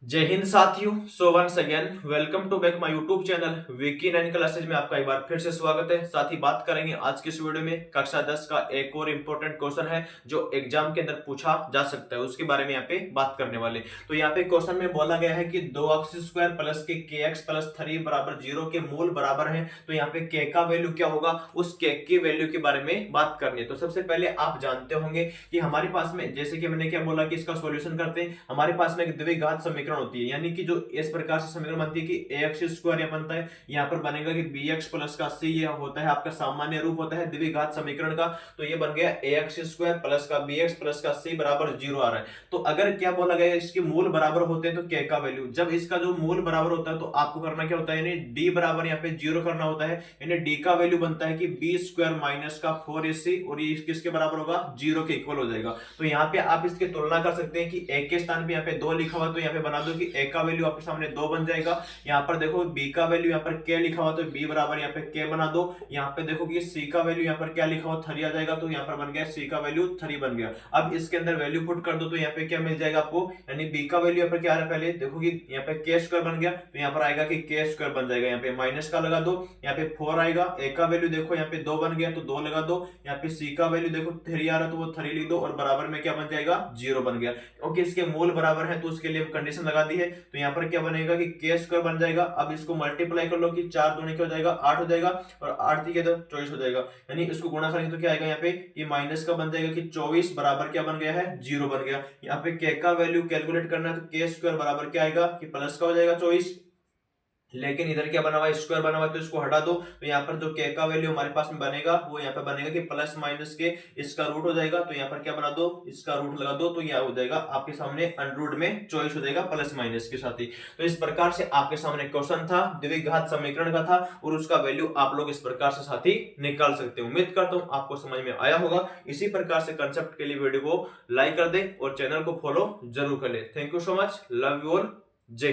जय हिंद साथियों। So once again welcome to back my YouTube channel Wiki 9 classes में आपका एक बार फिर से स्वागत है। साथ ही बात करेंगे आज के इस वीडियो में कक्षा 10 का एक और इम्पोर्टेंट क्वेश्चन है जो एग्जाम के अंदर पूछा जा सकता है, उसके बारे में यहाँ पे बात करने वाले। तो यहाँ पे क्वेश्चन में बोला गया है कि 2x² प्लस के kx प्लस 3 बराबर 0 के मूल बराबर है। तो यहाँ पे k का वैल्यू क्या होगा, उस k की वैल्यू के बारे में बात करनी है। तो सबसे पहले आप जानते होंगे कि हमारे पास में, जैसे कि मैंने क्या बोला कि इसका सॉल्यूशन करते हैं, हमारे पास में एक द्विघात समीकरण होती है, यानी कि जो इस प्रकार से समीकरण बनती है कि ax स्क्वायर यह बनता है, यहाँ पर बनेगा कि bx प्लस का c, यह होता है आपका सामान्य रूप होता है द्विघात समीकरण का। तो ये बन गया ax स्क्वायर प्लस का bx प्लस का c बराबर 0 आ रहा है। तो अगर क्या बोला गया इसके मूल बराबर होते हैं तो k का वैल्यू, जब इसका जो मूल बराबर होता है तो आपको करना क्या होता है, यानी d बराबर यहाँ पे 0 करना होता है, यानी d का वैल्यू बनता है कि b स्क्वायर माइनस का 4ac, और ये किसके बराबर होगा, 0 के इक्वल हो जाएगा। तो यहाँ पे आप इसकी तुलना कर सकते हैं कि a के स्थान पे यहाँ पे 2 लिखा हुआ, तो यहाँ पे बना दो कि a का वैल्यू आपके सामने 2 बन जाएगा। यहाँ पर देखो b का वैल्यू यहाँ पर k लिखा हुआ, तो b बराबर यहाँ पे k बना दो। यहाँ पे देखो कि c का वैल्यू यहाँ पर क्या लिखा हुआ, 3 आ जाएगा, तो यहाँ पर बन गया c का वैल्यू 3 बन गया। अब इसके अंदर वैल्यू पुट कर दो तो यहाँ पे क्या मिल जाएगा आपको, यानी b का वैल्यू यहाँ पर क्या आ रहा है, पहले देखो कि यहाँ पे k स्क्वायर बन गया, तो यहाँ पर आएगा कि k स्क्वायर बन जाएगा, यहाँ पे माइनस का लगा दो, यहाँ पे 4 आएगा। a का वैल्यू देखो यहाँ पे 2 बन गया तो 2 लगा दो, यहाँ पे c का वैल्यू देखो 3 आ रहा तो वो 3 लिख दो, और बराबर में क्या बन जाएगा, 0 बन गया। क्योंकि इसके मूल बराबर है तो उसके लिए कंडीशन लगा दी है, तो यहाँ पर क्या बनेगा कि k स्क्वायर बन जाएगा। अब इसको मल्टीप्लाई कर लो कि 4 दूनी क्या हो जाएगा, 8 हो जाएगा, और 8 तीन तो 24 हो जाएगा, यानी इसको गुणा करेंगे तो क्या आएगा, यहाँ पे ये माइनस का बन जाएगा कि 24 बराबर क्या बन गया है, 0 बन गया। यहाँ पे k का वैल्यू कैलकुलेट करना है तो k स्क्वायर बराबर क्या आएगा कि प्लस का हो जाएगा 24, लेकिन इधर क्या बना हुआ है, स्क्वायर बना हुआ है, तो इसको हटा दो। तो यहाँ पर जो k का वैल्यू हमारे पास में बनेगा वो यहाँ पे बनेगा कि प्लस माइनस के इसका रूट हो जाएगा, तो यहाँ पर क्या बना दो, इसका रूट लगा दो, तो यह हो जाएगा आपके सामने अंडररूट में 24 हो जाएगा प्लस माइनस के साथ ही। तो इस प्रकार से आपके सामने क्वेश्चन था, द्विघात समीकरण का था, और उसका वैल्यू आप लोग इस प्रकार से साथ ही निकाल सकते हो। उम्मीद करता हूं आपको समझ में आया होगा। इसी प्रकार से कंसेप्ट के लिए वीडियो को लाइक कर दे और चैनल को फॉलो जरूर कर ले। Thank you so much, love you all, जय।